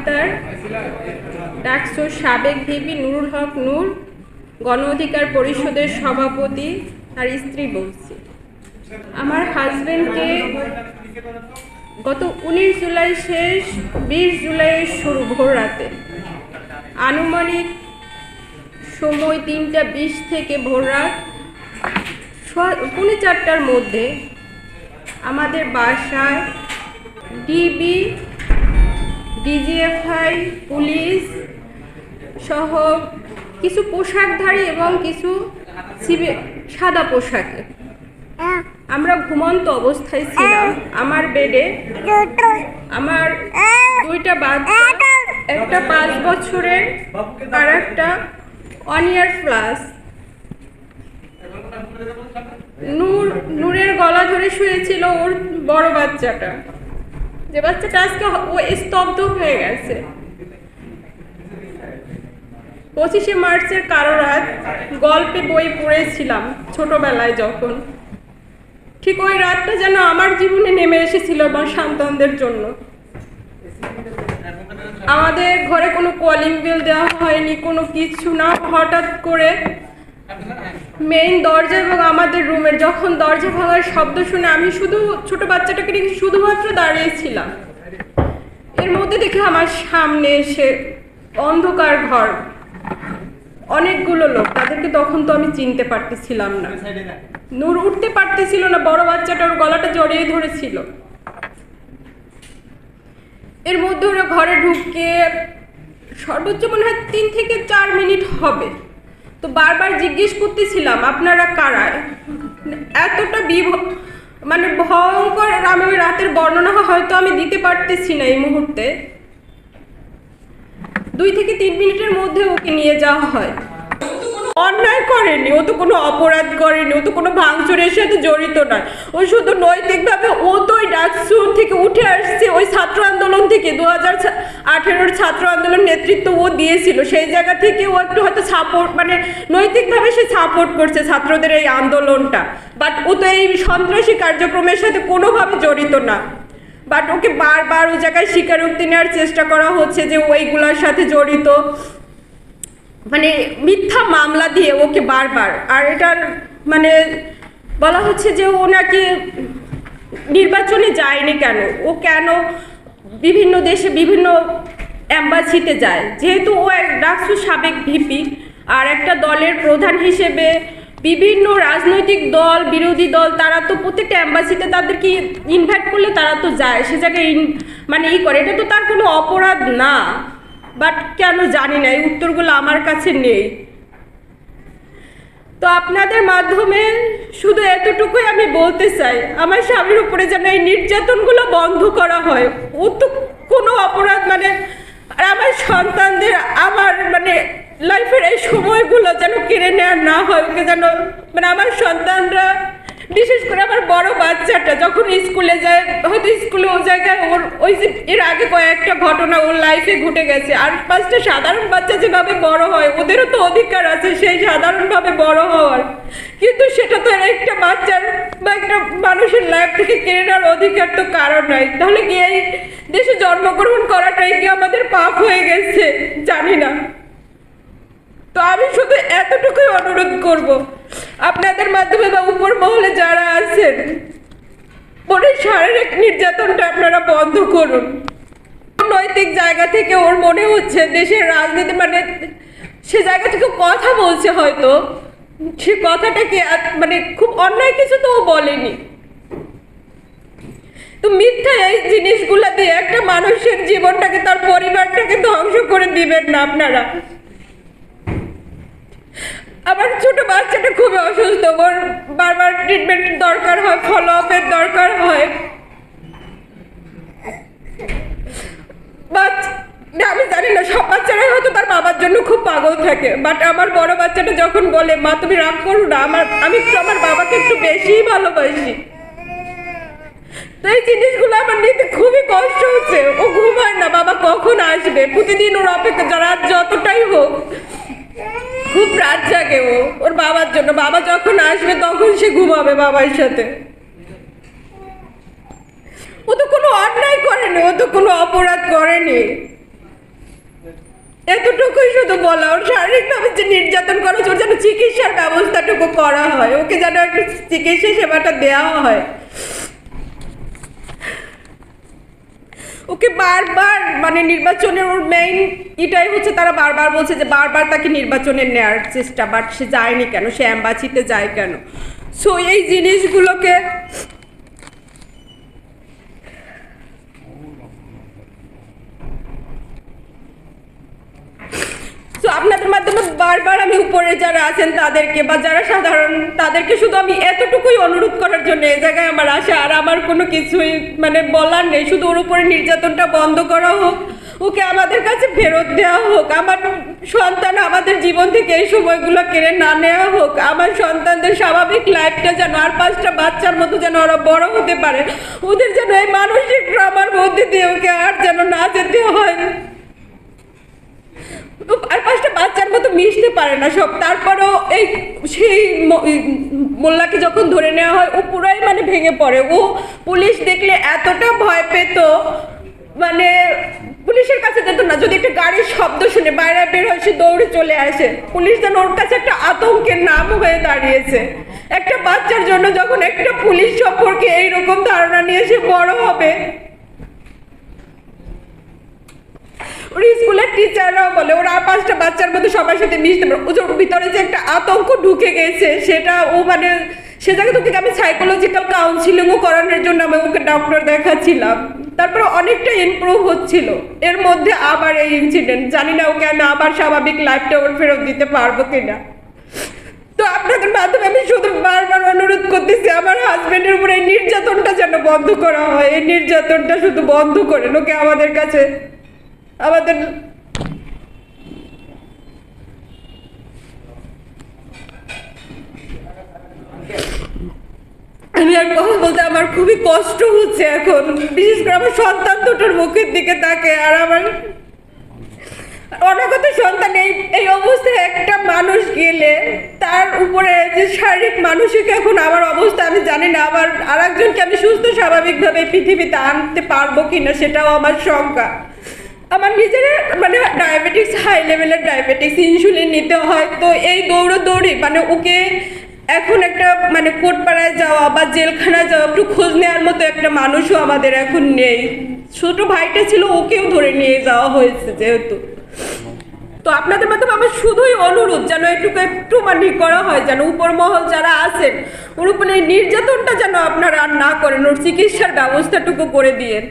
আক্তার, ডাকসুর সাবেক ভিপি নুরুল হক নূর, গণ অধিকার পরিষদের সভাপতি আর স্ত্রী বলছি। আমার হাজবেন্ডকে গত 19 জুলাই শেষ, 20 জুলাই শুরু ভোর রাতে আনুমানিক সময় 3টা 20 থেকে ভোর রাত 4:45টার মধ্যে আমাদের বাসায় ডিবি, ডিজিএফআই, পুলিশ সহ কিছু পোশাকধারী এবং কিছু সাদা পোশাকে আমরা ঘুমন্ত অবস্থায় ছিলাম। আমার বেডে আমার 2টা বাচ্চা, একটা 5 বছরের আর একটা 1 ইয়ার প্লাস। নূরের গলা ধরে শুয়েছিল ওর বড় বাচ্চাটা, যে বাচ্চাটা আজকে ও স্তব্ধ হয়ে গেছে। 25শে মার্চের কারো রাত গল্পে বই পড়েছিলাম ছোটবেলায়, যখন ঠিক ওই রাতটা যেন আমার জীবনে নেমে এসেছিল আমার সন্তানদের জন্য। আমাদের ঘরে কোনো কলিং বেল দেওয়া হয়নি, কোনো কিছু না। হঠাৎ করে মেইন দরজা এবং আমাদের রুমের যখন দরজা ভাঙার শব্দ শুনে আমি শুধু ছোট বাচ্চাটাকে রেখে শুধুমাত্র দাঁড়িয়েছিলাম। এর মধ্যে দেখে আমার সামনে এসে অন্ধকার ঘর, অনেকগুলো লোক, তাদেরকে তখন তো আমি চিনতে পারতেছিলাম না। নূর উঠতে পারতেছিল না, বড় বাচ্চাটার গলাটা জড়িয়ে ধরেছিল। এর মধ্যে ওরা ঘরে ঢুকে সর্বোচ্চ মনে হয় 3 থেকে 4 মিনিট হবে। তো বারবার জিজ্ঞেস করতেছিলাম আপনারা কারা। এতটা মানে ভয়ঙ্কর, আমি ওই রাতের বর্ণনা হয়তো আমি দিতে পারতেছি না এই মুহূর্তে। 2 থেকে 3 মিনিটের মধ্যে ওকে নিয়ে যাওয়া হয়। অন্যায় করেনি, ও তো কোনো অপরাধ করেনি, ও তো কোনো ভাঙচুরের সাথে জড়িত নয়। ও শুধু নৈতিকভাবে ও তো ওই ডাকসু থেকে উঠে আসছে, ওই ছাত্র আন্দোলন থেকে 2018 ছাত্র আন্দোলন নেতৃত্ব ও দিয়েছিল। সেই জায়গা থেকে ও একটু হয়তো সাপোর্ট, মানে নৈতিকভাবে সে সাপোর্ট করছে ছাত্রদের এই আন্দোলনটা। বাট ও তো এই সন্ত্রাসী কার্যক্রমের সাথে কোনোভাবে জড়িত না। বাট ওকে বারবার ওই জায়গায় স্বীকারোক্তি নেওয়ার চেষ্টা করা হচ্ছে যে ওইগুলোর সাথে জড়িত, মানে মিথ্যা মামলা দিয়ে ওকে বারবার। আর এটার মানে বলা হচ্ছে যে ও নাকি নির্বাচনে যায়নি কেন, ও কেন বিভিন্ন দেশে বিভিন্ন অ্যাম্বাসিতে যায়। যেহেতু ও এক ডাকসু সাবেক ভিপি আর একটা দলের প্রধান হিসেবে বিভিন্ন রাজনৈতিক দল, বিরোধী দল, তারা তো প্রত্যেকটা অ্যাম্বাসিতে তাদেরকে ইনভাইট করলে তারা তো যায়, সে জায়গায় মানে করে। এটা তো তার কোনো অপরাধ না। বাট কেন জানি না, এই উত্তরগুলো আমার কাছে নেই। তো আপনাদের মাধ্যমে শুধু এতটুকুই আমি বলতে চাই, আমার স্বামীর উপরে যেন এই নির্যাতনগুলো বন্ধ করা হয়। ও তো কোনো অপরাধ মানে, আর আমার সন্তানদের আমার মানে লাইফের এই সময়গুলো যেন কেড়ে নেওয়া না হয়। ওকে যেন মানে আমার সন্তানরা, বিশেষ করে আমার বড় বাচ্চাটা যখন স্কুলে যায়, হয়তো স্কুলে ও জায়গায় ওর ওই যে এর আগে কয়েকটা ঘটনা ওর লাইফে ঘটে গেছে। আর 5টা সাধারণ বাচ্চা যেভাবে বড় হয়, ওদেরও তো অধিকার আছে সেই সাধারণভাবে বড় হওয়ার, কিন্তু সেটা তো একটা বাচ্চার বা একটা মানুষের লাইফ থেকে কেড়ে নেওয়ার অধিকার তো কারণ নাই। তাহলে কি এই দেশে জন্মগ্রহণ করাটাই কি আমাদের পাপ হয়ে গেছে? জানি না। তো আমি শুধু এতটুকুই অনুরোধ করব, আপনাদের মাধ্যমে বা উপর মহলে যারা আছেন, ওর শারীরিক নির্যাতনটা আপনারা বন্ধ করুন। নৈতিক জায়গা থেকে ওর মনে হচ্ছে দেশের রাজনীতি, মানে সে জায়গা থেকে কথা বলছে, হয়তো সে কথাটাকে মানে খুব অন্যায় কিছু তো ও বলেনি। তো মিথ্যা এই জিনিসগুলা দিয়ে একটা মানুষের জীবনটাকে, তার পরিবারটাকে ধ্বংস করে দিবেন না আপনারা। আমার ছোট বাচ্চাটা খুবই অসুস্থ, ওর বারবার ট্রিটমেন্টের দরকার হয়, ফলো আপের দরকার হয়। আমি জানি না, সব বাচ্চারাই হয়তো তার বাবার জন্য খুব পাগল থাকে। বাট আমার বড় বাচ্চাটা যখন বলে মা তুমি রাগ করো না, আমি আমার বাবাকে একটু বেশিই ভালোবাসি। তো এই জিনিসগুলো আমার নিতে খুবই কষ্ট হচ্ছে। ও ঘুমায় না, বাবা কখন আসবে, প্রতিদিন ওর অপেক্ষা, রাত যতটাই হোক খুব রাত জাগে ও ওর বাবার জন্য। বাবা যখন আসবে তখন সে ঘুমাবে বাবার সাথে। ও তো কোনো অন্যায় করেনি, ও তো কোনো অপরাধ করেনি। এতটুকুই শুধু বলা, ওর শারীরিকভাবে যে নির্যাতন করা হচ্ছে ওর যেন চিকিৎসার ব্যবস্থাটুকু করা হয়, ওকে যেন একটু চিকিৎসা সেবাটা দেওয়া হয়। ওকে বারবার মানে নির্বাচনের ওর মেইন এটাই হচ্ছে, তারা বারবার বলছে যে বারবার তাকে নির্বাচনে নেওয়ার চেষ্টা, বাট সে যায়নি কেন, সে অ্যাম্বাসিতে যায় কেন। সো এই জিনিসগুলোকে আপনাদের মাধ্যমে বারবার আমি উপরে যারা আছেন তাদেরকে বা যারা সাধারণ তাদেরকে শুধু আমি এতটুকুই অনুরোধ করার জন্য এই জায়গায় আমার আসা, আর আমার কোনো কিছুই মানে বলার নেই। শুধু ওর উপরে নির্যাতনটা বন্ধ করা হোক, ওকে আমাদের কাছে ফেরত দেওয়া হোক, আমার সন্তান আমাদের জীবন থেকে এই সময়গুলো কেড়ে না নেওয়া হোক, আমার সন্তানদের স্বাভাবিক লাইফটা যেন আর 5টা বাচ্চার মতো যেন ওরা বড় হতে পারে, ওদের যেন এই মানসিক ট্রমার মধ্যে দিয়ে ওকে আর যেন না যেতে হয়, আর 5টা বাচ্চার মতো মিশতে পারে না সব। তারপরেও এই সেই মোল্লাকে যখন ধরে নেওয়া হয় ও পুরাই মানে ভেঙে পড়ে। ও পুলিশ দেখলে এতটা ভয় পেত, মানে পুলিশের কাছে যেত না, যদি একটা গাড়ির শব্দ শুনে বাইরে বের হয় সে দৌড়ে চলে আসে। পুলিশ যেন ওর কাছে একটা আতঙ্কের নাম হয়ে দাঁড়িয়েছে। একটা বাচ্চার জন্য যখন একটা পুলিশ সম্পর্কে এইরকম ধারণা নিয়ে সে বড় হবে, ওর স্কুলের টিচাররাও বলে ওরা 5টা বাচ্চার মধ্যে সবার সাথে মিশতে পারে, ওর ভিতরে যে একটা আতঙ্ক ঢুকে গেছে সেটা ও মানে সে জায়গায় তোকে আমি সাইকোলজিক্যাল কাউন্সিলিংও করানোর জন্য আমি ওকে ডক্টর দেখাচ্ছিলাম, তারপরে অনেকটা ইমপ্রুভ হচ্ছিল। এর মধ্যে আবার এই ইনসিডেন্ট, জানি না ওকে আমি আবার স্বাভাবিক লাইফটা ওর ফেরত দিতে পারবো কিনা। তো আপনাদের মাধ্যমে আমি শুধু বারবার অনুরোধ করতেছি আমার হাজবেন্ডের উপরে এই নির্যাতনটা যেন বন্ধ করা হয়, এই নির্যাতনটা শুধু বন্ধ করেন, ওকে আমাদের কাছে আমাদের আমি আর কথা বলতে আমার খুবই কষ্ট হচ্ছে এখন, বিশেষ করে আমার সন্তান দুটোর মুখের দিকে তাকে, আর আমার অনাগত সন্তান এই অবস্থায় একটা মানুষ গেলে তার উপরে যে শারীরিক মানসিক এখন আমার অবস্থা আমি জানি না, আবার আর একজনকে আমি সুস্থ স্বাভাবিকভাবে পৃথিবীতে আনতে পারবো কিনা সেটাও আমার শঙ্কা। আমার নিজের মানে ডায়াবেটিক্স, হাই লেভেলের ডায়াবেটিক্স, ইনসুলিন নিতে হয়। তো এই দৌড়ি মানে ওকে এখন একটা মানে কোটপাড়ায় যাওয়া বা জেলখানায় যাওয়া একটু খোঁজ নেওয়ার মতো একটা মানুষও আমাদের এখন নেই। ছোট ভাইটা ছিল, ওকেও ধরে নিয়ে যাওয়া হয়েছে যেহেতু। তো আপনাদের মাধ্যমে আমার শুধুই অনুরোধ যেন একটু মানে করা হয়, যেন উপর মহল যারা আছেন ওর উপরে নির্যাতনটা যেন আপনারা আর না করেন, ওর চিকিৎসার ব্যবস্থাটুকু করে দিয়েন।